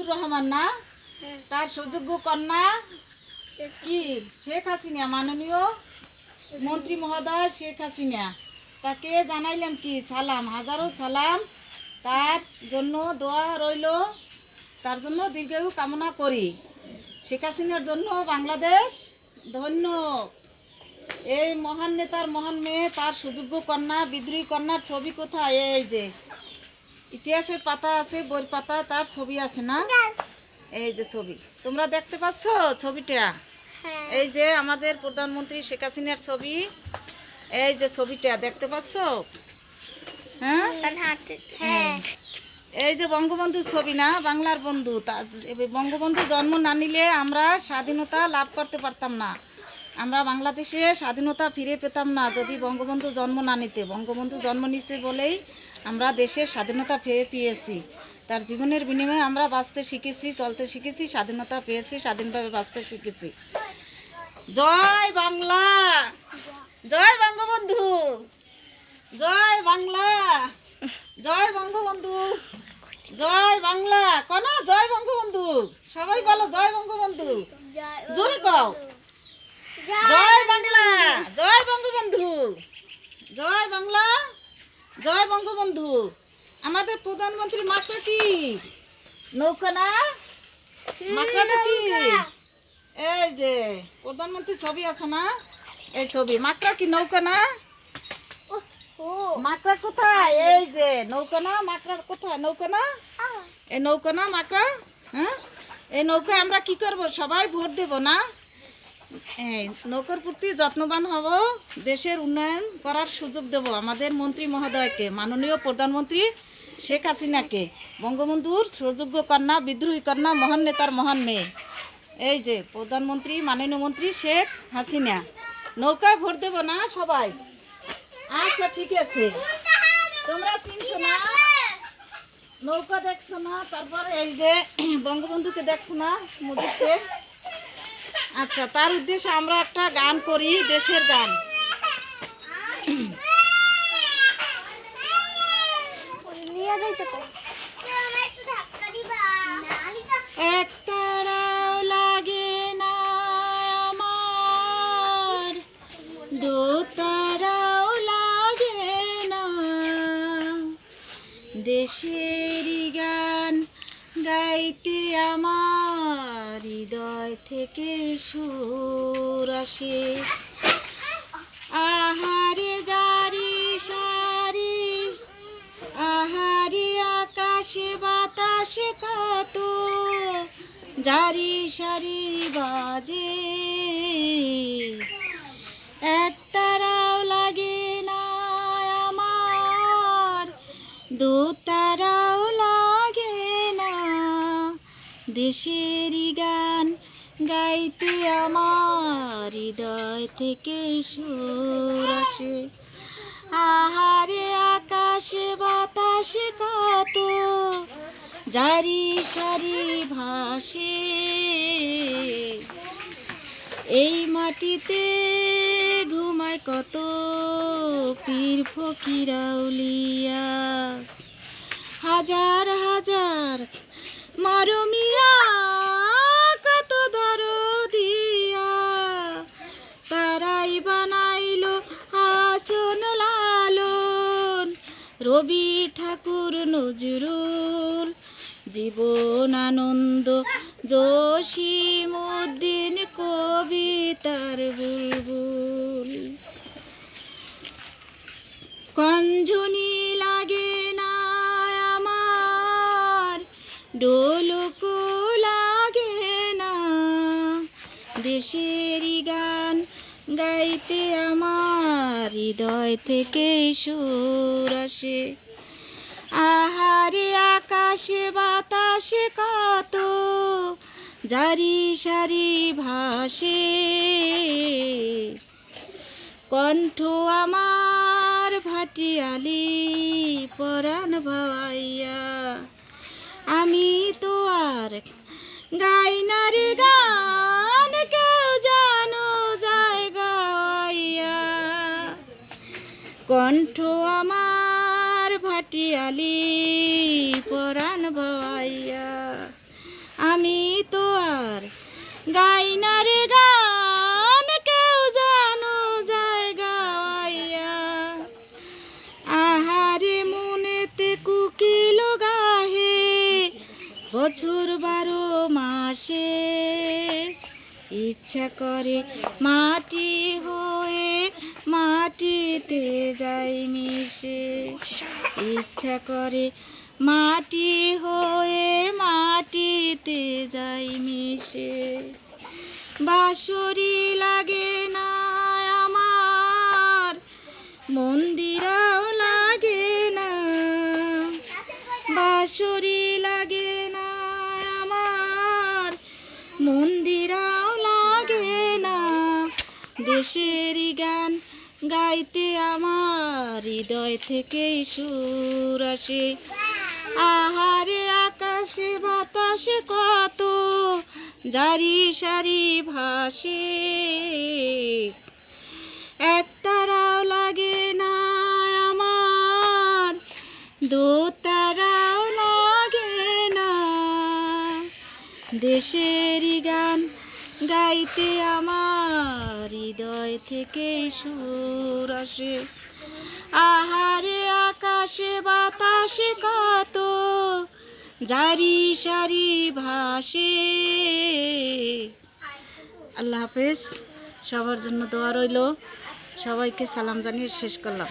জিয়াউর রহমান না, তার সুযোগ্য কন্যা কি শেখ হাসিনা, মাননীয় মন্ত্রী মহোদয় শেখ হাসিনা, তাকে জানাইলাম কি সালাম, হাজারো সালাম, তার জন্য দোয়া রইল, তার জন্য দীর্ঘায়ু কামনা করি। শেখ হাসিনার জন্য বাংলাদেশ ধন্য। এই মহান নেতার মহান মেয়ে, তার সুযোগ্য কন্যা, বিদ্রোহী কন্যার ছবি কোথায়? এই যে ইতিহাসের পাতা আছে, বইয়ের পাতা, তার ছবি আছে না? এই যে ছবি তোমরা দেখতে পাচ্ছ ছবিটা, এই যে আমাদের প্রধানমন্ত্রী শেখ হাসিনার ছবি, এই যে ছবিটা দেখতে পাচ্ছ? হ্যাঁ, এই যে বঙ্গবন্ধুর ছবি না, বাংলার বন্ধু। বঙ্গবন্ধু জন্ম না নিলে আমরা স্বাধীনতা লাভ করতে পারতাম না, আমরা বাংলাদেশে স্বাধীনতা ফিরে পেতাম না যদি বঙ্গবন্ধু জন্ম না নিতে। বঙ্গবন্ধু জন্ম নিছে বলেই আমরা দেশের স্বাধীনতা ফিরে পেয়েছি। তার জীবনের বিনিময়ে আমরা বাঁচতে শিখেছি, চলতে শিখেছি, স্বাধীনতা পেয়েছি, স্বাধীনভাবে বাঁচতে শিখেছি। জয় বাংলা, জয় বঙ্গবন্ধু, জয় বাংলা, জয় বঙ্গবন্ধু, জয় বাংলা। কোন জয় বঙ্গবন্ধু, সবাই বলো জয় বঙ্গবন্ধু, জোরে কও জয় বাংলা, জয় বঙ্গবন্ধু, জয় বাংলা, জয় বঙ্গবন্ধু। আমাদের প্রধানমন্ত্রীর মাকড়া কি নৌকা না? মাকড়াটা কি? এই যে প্রধানমন্ত্রীর ছবি আছে না, এই ছবি। মাকড়া কি নৌকা না? মাকড়া কোথায়? এই যে নৌকা না, মাকড়ার কোথায়? নৌকা না, এই নৌকা না মাকড়া? হ্যাঁ, এই নৌকায় আমরা কি করব? সবাই ভোট দেব না? এই নৌকার প্রতি যত্নবান হব, দেশের উন্নয়ন করার সুযোগ দেব আমাদের মন্ত্রী মহোদয়কে, মাননীয় প্রধানমন্ত্রী শেখ হাসিনাকে, বঙ্গবন্ধুর সুযোগ্য কন্যা, বিদ্রোহী কন্যা, মহান নেতার মহান মেয়ে। এই যে প্রধানমন্ত্রী, মাননীয় মন্ত্রী শেখ হাসিনা। নৌকায় ভোট দেব না সবাই? আচ্ছা ঠিক আছে। তোমরা চিনছো না, নৌকা দেখছো না, তারপরে এই যে বঙ্গবন্ধুকে দেখছো না, মুজিবকে। আচ্ছা, তার উদ্দেশ্যে আমরা একটা গান করি, দেশের গান। এক তারাও লাগে না আমার, দু তারাও লাগে না, দেশেরই গান গাইতে আমার হৃদয় থেকে সুর আসে। আহারে জারি সারি, আহারে আকাশে বাতাসে কত জারি সারি বাজে, এক তারাও লাগে না আমার, দু তারাও লাগে না, দেশেরই গান গাইতে আমার হৃদয় থেকে সুর আসে। আহারে আকাশে বাতাসে কত জারি সারি ভাসে, এই মাটিতে ঘুমায় কত পীর ফকির আউলিয়া, হাজার হাজার মরমিয়া কত দরদিয়া, তারাই বানাইলো হাসন লালন, রবি ঠাকুর নজরুল, জীবনানন্দ, জসিমউদ্দিন, কবিতার বুলবুল। কঞ্জনি লাগে না আমার, ঢোলক লাগে না, দেশেরই গান গাইতে আমার হৃদয় থেকে সুর আসে। আহারে আকাশে বাতাসে কত জারি সারি ভাসে, কণ্ঠ আমার ভাটিয়ালি পরাণ ভাইয়া, আমি তো আর গাই না রে গান, কেউ জানো যায় গাইয়া, কণ্ঠ আমার ভাটিয়ালি পরাণ ভাইয়া, গাই না রে গান কেউ জানো যায় গাওয়াইয়া, আহারে মনেতে কুকিল গাহে বছর 12 মাসে, ইচ্ছা করে মাটি হয়ে মাটিতে যাই মিশে, ইচ্ছা করে মাটি হয়ে মাটিতে যাই মিশে। বাঁশরি লাগে না আমার, মন্দিরাও লাগে না, বাঁশরি লাগে না আমার, মন্দিরাও লাগে না। দেশেরই গান গাইতে আমার হৃদয় থেকেই সুর আসে, আহারে আকাশে বাতাসে কত জারি সারি ভাসে, একতারাও লাগে না আমার, দোতারাও লাগে না। দেশেরই গান গাইতে আমার হৃদয় থেকে সুর আসে, আহারে আকাশে বাতাসে কত জারি সারি ভাসে। আল্লাহ হাফেজ, সবার জন্য দোয়া রইল। সবাইকে সালাম জানিয়ে শেষ করলাম।